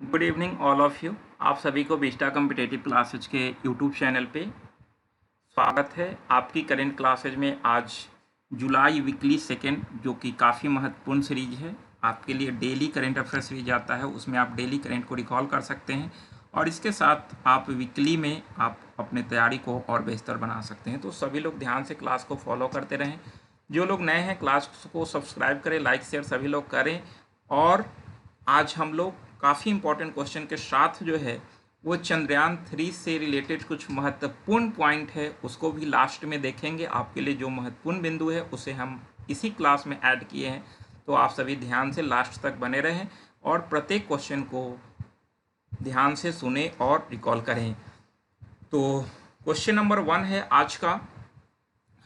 Good evening all of you. आप सभी को बिस्टा कम्पिटेटिव क्लासेज के यूट्यूब चैनल पे स्वागत है। आपकी करेंट क्लासेज में आज जुलाई वीकली सेकेंड, जो कि काफ़ी महत्वपूर्ण सीरीज है आपके लिए। डेली करेंट अफेयर सीरीज आता है, उसमें आप डेली करेंट को रिकॉल कर सकते हैं और इसके साथ आप वीकली में आप अपने तैयारी को और बेहतर बना सकते हैं। तो सभी लोग ध्यान से क्लास को फॉलो करते रहें। जो लोग नए हैं क्लास को सब्सक्राइब करें, लाइक शेयर सभी लोग करें। और आज हम लोग काफ़ी इंपॉर्टेंट क्वेश्चन के साथ जो है वो चंद्रयान 3 से रिलेटेड कुछ महत्वपूर्ण पॉइंट है उसको भी लास्ट में देखेंगे। आपके लिए जो महत्वपूर्ण बिंदु है उसे हम इसी क्लास में ऐड किए हैं, तो आप सभी ध्यान से लास्ट तक बने रहें और प्रत्येक क्वेश्चन को ध्यान से सुने और रिकॉल करें। तो क्वेश्चन नंबर 1 है आज का।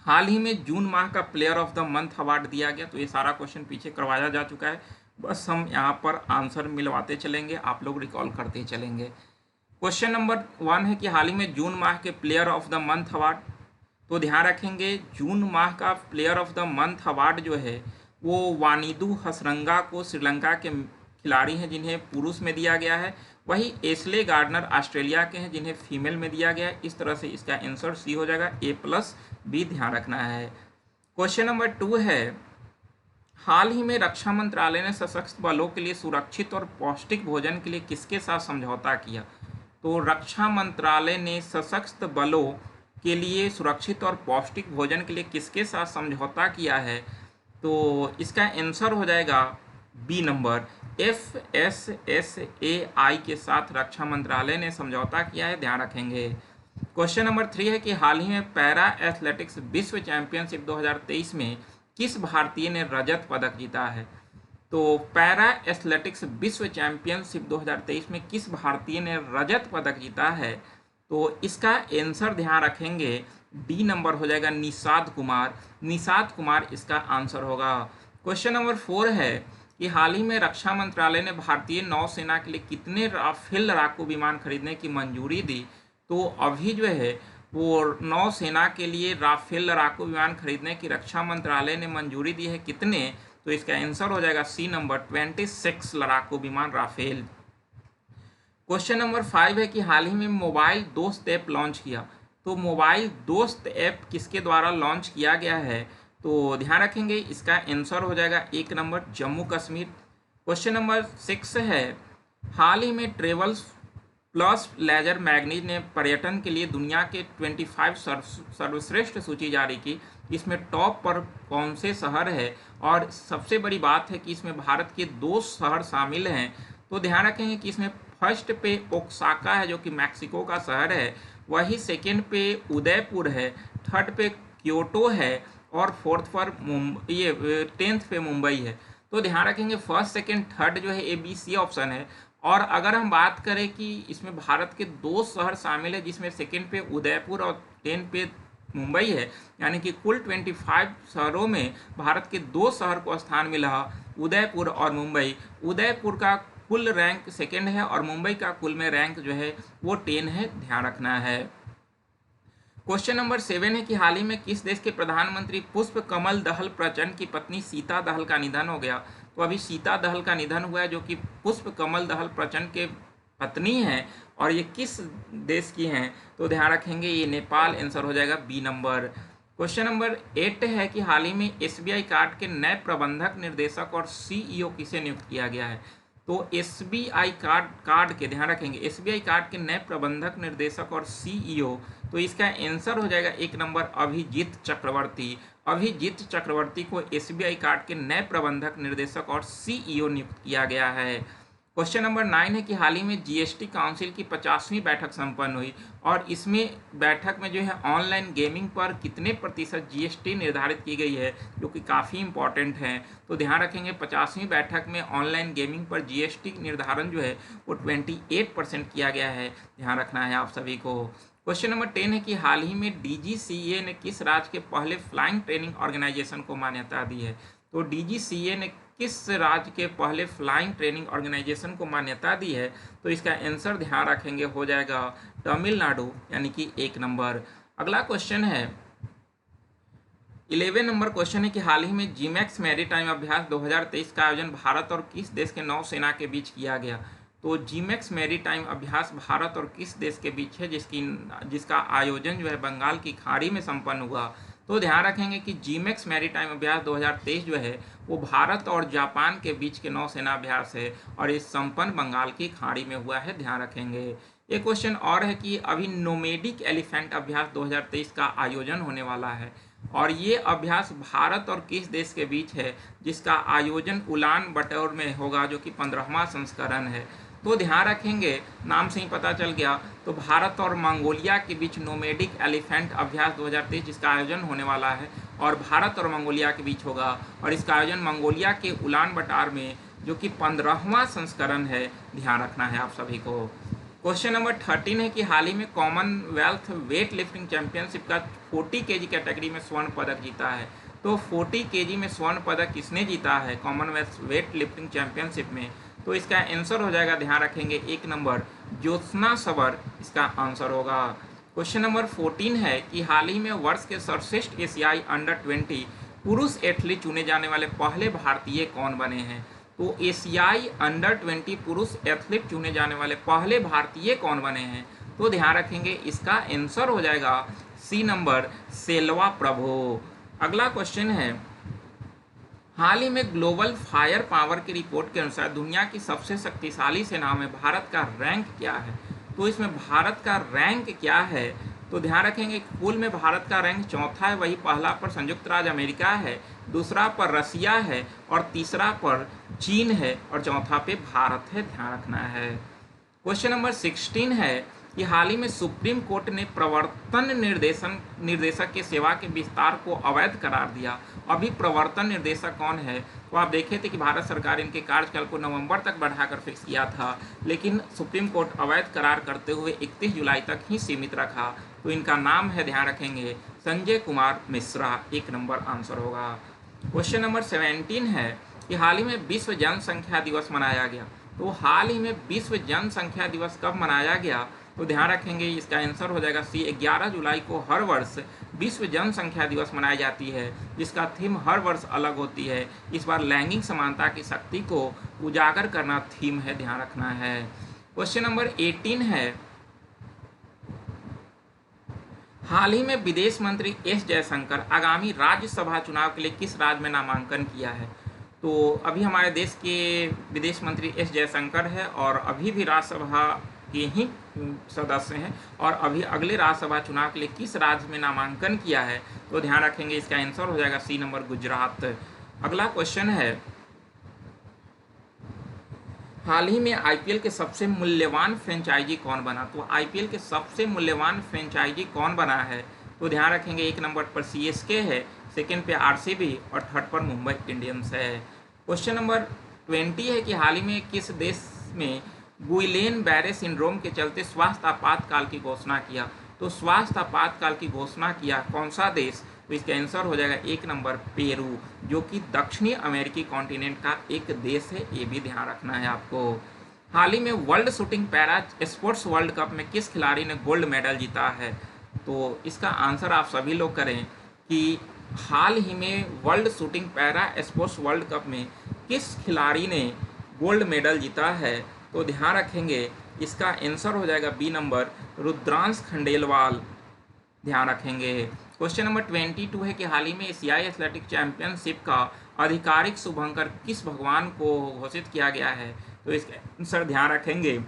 हाल ही में जून माह का player of the month award दिया गया। तो ये सारा क्वेश्चन पीछे करवाया जा चुका है, बस हम यहाँ पर आंसर मिलवाते चलेंगे, आप लोग रिकॉल करते चलेंगे। क्वेश्चन नंबर 1 है कि हाल ही में जून माह के player of the month award. तो ध्यान रखेंगे, जून माह का player of the month award जो है वो वानिदू हसरंगा को श्रीलंका के खिलाड़ी हैं जिन्हें पुरुष में दिया गया है। वही एस्ले गार्डनर ऑस्ट्रेलिया के हैं जिन्हें फीमेल में दिया गया है। इस तरह से इसका आंसर सी हो जाएगा, A+B ध्यान रखना है। क्वेश्चन नंबर 2 है, हाल ही में रक्षा मंत्रालय ने सशस्त्र बलों के लिए सुरक्षित और पौष्टिक भोजन के लिए किसके साथ समझौता किया। तो रक्षा मंत्रालय ने सशस्त्र बलों के लिए सुरक्षित और पौष्टिक भोजन के लिए किसके साथ समझौता किया है। तो इसका आंसर हो जाएगा बी नंबर, FSSAI के साथ रक्षा मंत्रालय ने समझौता किया है, ध्यान रखेंगे। क्वेश्चन नंबर 3 है कि हाल ही में पैरा एथलेटिक्स विश्व चैंपियनशिप 2023 में किस भारतीय ने रजत पदक जीता है। तो पैरा एथलेटिक्स विश्व चैंपियनशिप 2023 में किस भारतीय ने रजत पदक जीता है। तो इसका आंसर ध्यान रखेंगे, डी नंबर हो जाएगा, निषाद कुमार। निषाद कुमार इसका आंसर होगा। क्वेश्चन नंबर 4 है कि हाल ही में रक्षा मंत्रालय ने भारतीय नौसेना के लिए कितने राफेल लड़ाकू विमान खरीदने की मंजूरी दी। तो अभी जो है वो नौसेना के लिए राफेल लड़ाकू विमान खरीदने की रक्षा मंत्रालय ने मंजूरी दी है, कितने। तो इसका आंसर हो जाएगा सी नंबर, 26 लड़ाकू विमान राफेल। क्वेश्चन नंबर 5 है कि हाल ही में मोबाइल दोस्त ऐप लॉन्च किया। तो मोबाइल दोस्त ऐप किसके द्वारा लॉन्च किया गया है। तो ध्यान रखेंगे, इसका आंसर हो जाएगा 1 number, Jammu Kashmir. Question number 6 है, हाल ही में ट्रेवल्स प्लस लेजर मैगजीन ने पर्यटन के लिए दुनिया के 25 सर्वश्रेष्ठ सूची जारी की। इसमें टॉप पर कौन से शहर है, और सबसे बड़ी बात है कि इसमें भारत के 2 शहर शामिल हैं। तो ध्यान रखेंगे कि इसमें फर्स्ट पे ओक्साका है जो कि मैक्सिको का शहर है, वही सेकेंड पे उदयपुर है, थर्ड पे क्योटो है और फोर्थ पर मुंबई, ये 10th पे मुंबई है। तो ध्यान रखेंगे फर्स्ट सेकेंड थर्ड जो है ABC ऑप्शन है। और अगर हम बात करें कि इसमें भारत के 2 शहर शामिल है जिसमें सेकेंड पे उदयपुर और 10 पे मुंबई है, यानी कि कुल 25 शहरों में भारत के 2 शहर को स्थान मिला, उदयपुर और मुंबई। उदयपुर का कुल रैंक सेकेंड है और मुंबई का कुल में रैंक जो है वो 10 है, ध्यान रखना है। क्वेश्चन नंबर 7 है कि हाल ही में किस देश के प्रधानमंत्री पुष्प कमल दहल प्रचंड की पत्नी सीता दहल का निधन हो गया। तो अभी सीता दहल का निधन हुआ है जो कि पुष्प कमल दहल प्रचंड के पत्नी हैं, और ये किस देश की हैं। तो ध्यान रखेंगे ये नेपाल, आंसर हो जाएगा बी नंबर। क्वेश्चन नंबर 8 है कि हाल ही में SBI कार्ड के नए प्रबंधक निर्देशक और CEO किसे नियुक्त किया गया है। तो SBI कार्ड के ध्यान रखेंगे, SBI कार्ड के नए प्रबंधक निर्देशक और CEO, तो इसका आंसर हो जाएगा 1 नंबर, अभिजीत चक्रवर्ती। अभिजीत चक्रवर्ती को SBI कार्ड के नए प्रबंधक निर्देशक और CEO नियुक्त किया गया है। क्वेश्चन नंबर 9 है कि हाल ही में GST काउंसिल की 50वीं बैठक संपन्न हुई, और इसमें बैठक में जो है ऑनलाइन गेमिंग पर कितने प्रतिशत GST निर्धारित की गई है, जो कि काफ़ी इंपॉर्टेंट है। तो ध्यान रखेंगे 50वीं बैठक में ऑनलाइन गेमिंग पर GST निर्धारण जो है वो 28% किया गया है, ध्यान रखना है आप सभी को। क्वेश्चन नंबर 10 है कि हाल ही में DGCA ने किस राज्य के पहले फ्लाइंग ट्रेनिंग ऑर्गेनाइजेशन को मान्यता दी है। तो DGCA ने किस राज्य के पहले फ्लाइंग ट्रेनिंग ऑर्गेनाइजेशन को मान्यता दी है। तो इसका आंसर ध्यान रखेंगे हो जाएगा तमिलनाडु, यानी कि 1 नंबर। अगला क्वेश्चन है 11 नंबर क्वेश्चन है कि हाल ही में जीमैक्स मैरीटाइम अभ्यास 2023 का आयोजन भारत और किस देश के नौसेना के बीच किया गया। तो जीमैक्स मैरीटाइम अभ्यास भारत और किस देश के बीच है जिसका आयोजन जो है बंगाल की खाड़ी में संपन्न हुआ। तो ध्यान रखेंगे कि जीमैक्स मैरीटाइम अभ्यास 2023 जो है वो भारत और जापान के बीच के नौसेना अभ्यास है और ये संपन्न बंगाल की खाड़ी में हुआ है, ध्यान रखेंगे। एक क्वेश्चन और है कि अभी नोमेडिक एलिफेंट अभ्यास 2023 का आयोजन होने वाला है और ये अभ्यास भारत और किस देश के बीच है जिसका आयोजन उलान बटोर में होगा, जो कि 15वां संस्करण है। तो ध्यान रखेंगे, नाम से ही पता चल गया, तो भारत और मंगोलिया के बीच नोमेडिक एलिफेंट अभ्यास 2023 जिसका आयोजन होने वाला है और भारत और मंगोलिया के बीच होगा और इसका आयोजन मंगोलिया के उलान बटार में, जो कि 15वां संस्करण है, ध्यान रखना है आप सभी को। क्वेश्चन नंबर 13 है कि हाल ही में कॉमनवेल्थ वेट लिफ्टिंग चैंपियनशिप का 40 केजी कैटेगरी में स्वर्ण पदक जीता है। तो 40 केजी में स्वर्ण पदक किसने जीता है कॉमनवेल्थ वेट लिफ्टिंग चैंपियनशिप में? तो इसका आंसर हो जाएगा, ध्यान रखेंगे, 1 नंबर ज्योत्सना सबर इसका आंसर होगा। क्वेश्चन नंबर 14 है कि हाल ही में वर्ष के सर्वश्रेष्ठ एशियाई अंडर 20 पुरुष एथलीट चुने जाने वाले पहले भारतीय कौन बने हैं? तो एशियाई अंडर 20 पुरुष एथलीट चुने जाने वाले पहले भारतीय कौन बने हैं? तो ध्यान रखेंगे, इसका आंसर हो जाएगा सी नंबर सेल्वा प्रभु। अगला क्वेश्चन है, हाल ही में ग्लोबल फायर पावर की रिपोर्ट के अनुसार दुनिया की सबसे शक्तिशाली सेनाओं में भारत का रैंक क्या है? तो इसमें भारत का रैंक क्या है? तो ध्यान रखेंगे, कुल में भारत का रैंक चौथा है, वही पहला पर संयुक्त राज्य अमेरिका है, दूसरा पर रसिया है और तीसरा पर चीन है और चौथा पे भारत है, ध्यान रखना है। क्वेश्चन नंबर 16 है कि हाल ही में सुप्रीम कोर्ट ने प्रवर्तन निर्देशक की सेवा के विस्तार को अवैध करार दिया। अभी प्रवर्तन निर्देशक कौन है? तो आप देखे थे कि भारत सरकार इनके कार्यकाल को नवंबर तक बढ़ाकर फिक्स किया था, लेकिन सुप्रीम कोर्ट अवैध करार करते हुए 31 जुलाई तक ही सीमित रखा। तो इनका नाम है, ध्यान रखेंगे, संजय कुमार मिश्रा, 1 नंबर आंसर होगा। क्वेश्चन नंबर 17 है कि हाल ही में विश्व जनसंख्या दिवस मनाया गया। तो हाल ही में विश्व जनसंख्या दिवस कब मनाया गया? तो ध्यान रखेंगे, इसका आंसर हो जाएगा सी, 11 जुलाई को हर वर्ष विश्व जनसंख्या दिवस मनाई जाती है, जिसका थीम हर वर्ष अलग होती है। इस बार लैंगिक समानता की शक्ति को उजागर करना थीम है, ध्यान रखना है। क्वेश्चन नंबर 18 है, हाल ही में विदेश मंत्री एस जयशंकर आगामी राज्यसभा चुनाव के लिए किस राज्य में नामांकन किया है? तो अभी हमारे देश के विदेश मंत्री एस जयशंकर है और अभी भी राज्यसभा के ही सदस्य हैं और अभी अगले राज्यसभा चुनाव के लिए किस राज्य में नामांकन किया है? तो ध्यान रखेंगे, इसका आंसर हो जाएगा सी नंबर गुजरात। अगला क्वेश्चन है, हाल ही में आईपीएल के सबसे मूल्यवान फ्रेंचाइजी कौन बना? तो आईपीएल के सबसे मूल्यवान फ्रेंचाइजी कौन बना है? तो ध्यान रखेंगे, 1 नंबर पर सीएसके है, सेकंड पे आरसीबी और थर्ड पर मुंबई इंडियंस है। क्वेश्चन नंबर 20 है कि हाल ही में किस देश में गुइलेन बैरे सिंड्रोम के चलते स्वास्थ्य आपातकाल की घोषणा किया? तो स्वास्थ्य आपातकाल की घोषणा किया कौन सा देश? तो इसका आंसर हो जाएगा 1 नंबर पेरू, जो कि दक्षिणी अमेरिकी कॉन्टिनेंट का एक देश है, ये भी ध्यान रखना है आपको। हाल ही में world shooting para sports world cup में किस खिलाड़ी ने गोल्ड मेडल जीता है? तो इसका आंसर आप सभी लोग करें कि हाल ही में world shooting para sports world cup में किस खिलाड़ी ने गोल्ड मेडल जीता है? तो ध्यान रखेंगे, इसका आंसर हो जाएगा बी नंबर रुद्रांश खंडेलवाल, ध्यान रखेंगे। क्वेश्चन नंबर 22 है कि हाल ही में एशियाई एथलेटिक चैंपियनशिप का आधिकारिक शुभंकर किस भगवान को घोषित किया गया है? तो इसका आंसर ध्यान रखेंगे,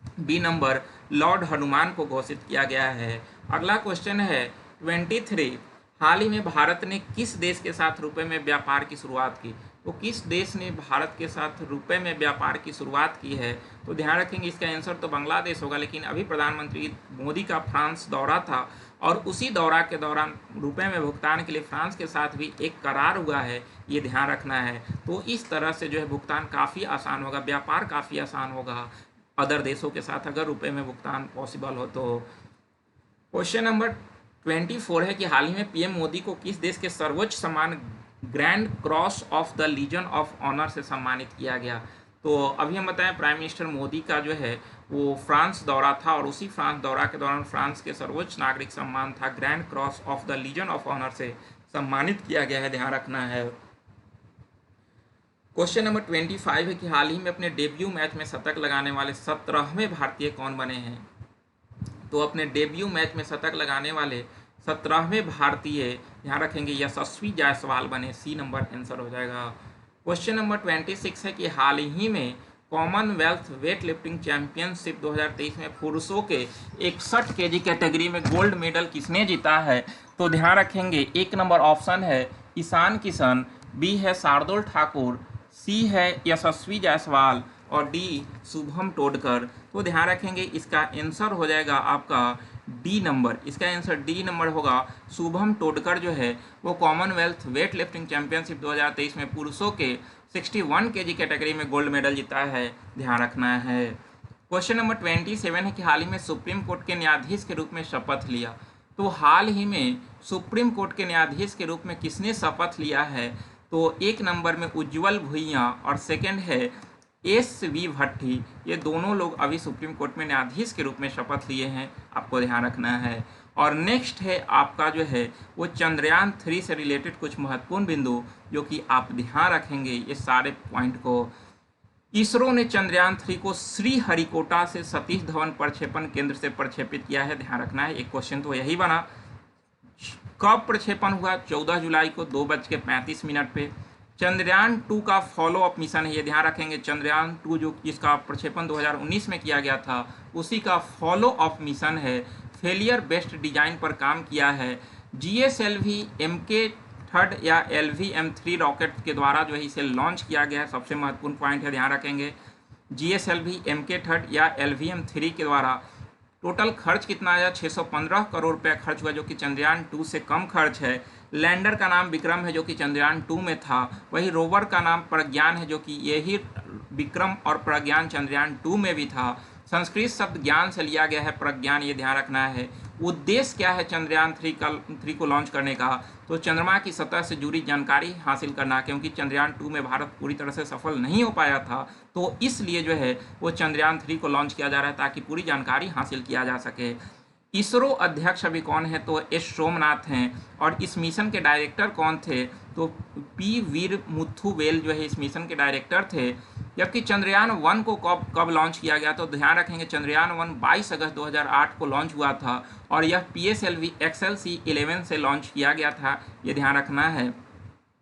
बी नंबर लॉर्ड हनुमान को घोषित किया गया है। अगला क्वेश्चन है 23, हाल ही में भारत ने किस देश के साथ रुपए में व्यापार की शुरुआत की? तो किस देश ने भारत के साथ रुपए में व्यापार की शुरुआत की है? तो ध्यान रखेंगे, इसका आंसर तो बांग्लादेश होगा, लेकिन अभी प्रधानमंत्री मोदी का फ्रांस दौरा था और उसी दौरा के दौरान रुपए में भुगतान के लिए फ्रांस के साथ भी एक करार हुआ है, ये ध्यान रखना है। तो इस तरह से जो है भुगतान काफ़ी आसान होगा, व्यापार काफ़ी आसान होगा अदर देशों के साथ अगर रुपए में भुगतान पॉसिबल हो तो। क्वेश्चन नंबर 24 है कि हाल ही में पीएम मोदी को किस देश के सर्वोच्च सम्मान Grand Cross of the Legion of Honour से सम्मानित किया गया? तो अभी हम बताएं, प्राइम मिनिस्टर मोदी का जो है वो फ्रांस दौरा था और उसी फ्रांस दौरा के दौरान फ्रांस के सर्वोच्च नागरिक सम्मान था Grand Cross of the Legion of Honour से सम्मानित किया गया है, ध्यान रखना है। क्वेश्चन नंबर 25 है कि हाल ही में अपने डेब्यू मैच में शतक लगाने वाले 17वें भारतीय कौन बने हैं। तो अपने डेब्यू मैच में शतक लगाने वाले 17वें भारतीय ध्यान रखेंगे यशस्वी जायसवाल बने। सी नंबर आंसर हो जाएगा। क्वेश्चन नंबर 26 है कि हाल ही में कॉमनवेल्थ वेट लिफ्टिंग चैंपियनशिप 2023 में पुरुषों के 61 केजी कैटेगरी में गोल्ड मेडल किसने जीता है। तो ध्यान रखेंगे एक नंबर ऑप्शन है ईशान किशन, बी है शार्दुल ठाकुर, सी है यशस्वी जायसवाल और डी शुभम टोडकर। तो ध्यान रखेंगे इसका आंसर हो जाएगा आपका डी नंबर। इसका आंसर डी नंबर होगा। शुभम टोडकर जो है वो कॉमनवेल्थ वेट लिफ्टिंग चैंपियनशिप 2023 में पुरुषों के 61 केजी कैटेगरी में गोल्ड मेडल जीता है, ध्यान रखना है। क्वेश्चन नंबर 27 है कि हाल ही में सुप्रीम कोर्ट के न्यायाधीश के रूप में शपथ लिया। तो हाल ही में सुप्रीम कोर्ट के न्यायाधीश के रूप में किसने शपथ लिया है। तो एक नंबर में उज्ज्वल भुइयां और सेकंड है एस.वी. भट्टी। ये दोनों लोग अभी सुप्रीम कोर्ट में न्यायाधीश के रूप में शपथ लिए हैं, आपको ध्यान रखना है। और नेक्स्ट है आपका जो है वो चंद्रयान 3 से रिलेटेड कुछ महत्वपूर्ण बिंदु जो कि आप ध्यान रखेंगे ये सारे पॉइंट को। इसरो ने चंद्रयान 3 को श्रीहरिकोटा से सतीश धवन प्रक्षेपण केंद्र से प्रक्षेपित किया है, ध्यान रखना है। एक क्वेश्चन तो यही बना। कब प्रक्षेपण हुआ। 14 जुलाई को 2:35 पे। चंद्रयान 2 का फॉलो अप मिशन है, ये ध्यान रखेंगे। चंद्रयान 2 जो जिसका प्रक्षेपण 2019 में किया गया था उसी का फॉलो अप मिशन है। फेलियर बेस्ड डिजाइन पर काम किया है। GSLV MK3 या LVM3 रॉकेट के द्वारा जो है इसे लॉन्च किया गया है, सबसे महत्वपूर्ण पॉइंट है, ध्यान रखेंगे। GSLV MK3 या LVM3 के द्वारा टोटल खर्च कितना आया। 615 करोड़ रुपया खर्च हुआ, जो कि चंद्रयान 2 से कम खर्च है। लैंडर का नाम विक्रम है जो कि चंद्रयान 2 में था। वही रोवर का नाम प्रज्ञान है जो कि यही विक्रम और प्रज्ञान चंद्रयान 2 में भी था। संस्कृत शब्द ज्ञान से लिया गया है प्रज्ञान, ये ध्यान रखना है। उद्देश्य क्या है चंद्रयान 3 को लॉन्च करने का। तो चंद्रमा की सतह से जुड़ी जानकारी हासिल करना, क्योंकि चंद्रयान 2 में भारत पूरी तरह से सफल नहीं हो पाया था, तो इसलिए जो है वो चंद्रयान 3 को लॉन्च किया जा रहा है ताकि पूरी जानकारी हासिल किया जा सके। इसरो अध्यक्ष अभी कौन है। तो एस सोमनाथ हैं। और इस मिशन के डायरेक्टर कौन थे। तो पी वीर मुथुवेल जो है इस मिशन के डायरेक्टर थे। जबकि चंद्रयान 1 को कब लॉन्च किया गया। तो ध्यान रखेंगे चंद्रयान 1 22 अगस्त 2008 को लॉन्च हुआ था और यह PSLV XLC-11 से लॉन्च किया गया था, ये ध्यान रखना है।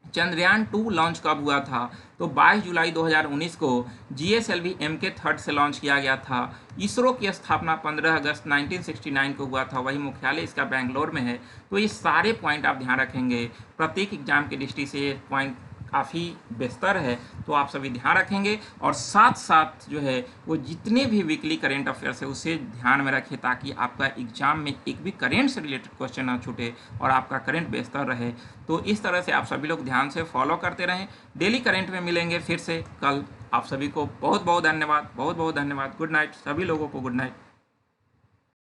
चंद्रयान 2 लॉन्च कब हुआ था। तो 22 जुलाई 2019 को GSLV MK3 से लॉन्च किया गया था। इसरो की स्थापना 15 अगस्त 1969 को हुआ था, वही मुख्यालय इसका बेंगलोर में है। तो ये सारे पॉइंट आप ध्यान रखेंगे, प्रत्येक एग्जाम की दृष्टि से ये पॉइंट काफ़ी बेहतर है, तो आप सभी ध्यान रखेंगे। और साथ साथ जो है वो जितने भी वीकली करेंट अफेयर्स है उसे ध्यान में रखें, ताकि आपका एग्जाम में एक भी करेंट से रिलेटेड क्वेश्चन ना छूटे और आपका करेंट बेहतर रहे। तो इस तरह से आप सभी लोग ध्यान से फॉलो करते रहें। डेली करेंट में मिलेंगे फिर से कल। आप सभी को बहुत बहुत धन्यवाद, बहुत बहुत धन्यवाद। गुड नाइट, सभी लोगों को गुड नाइट।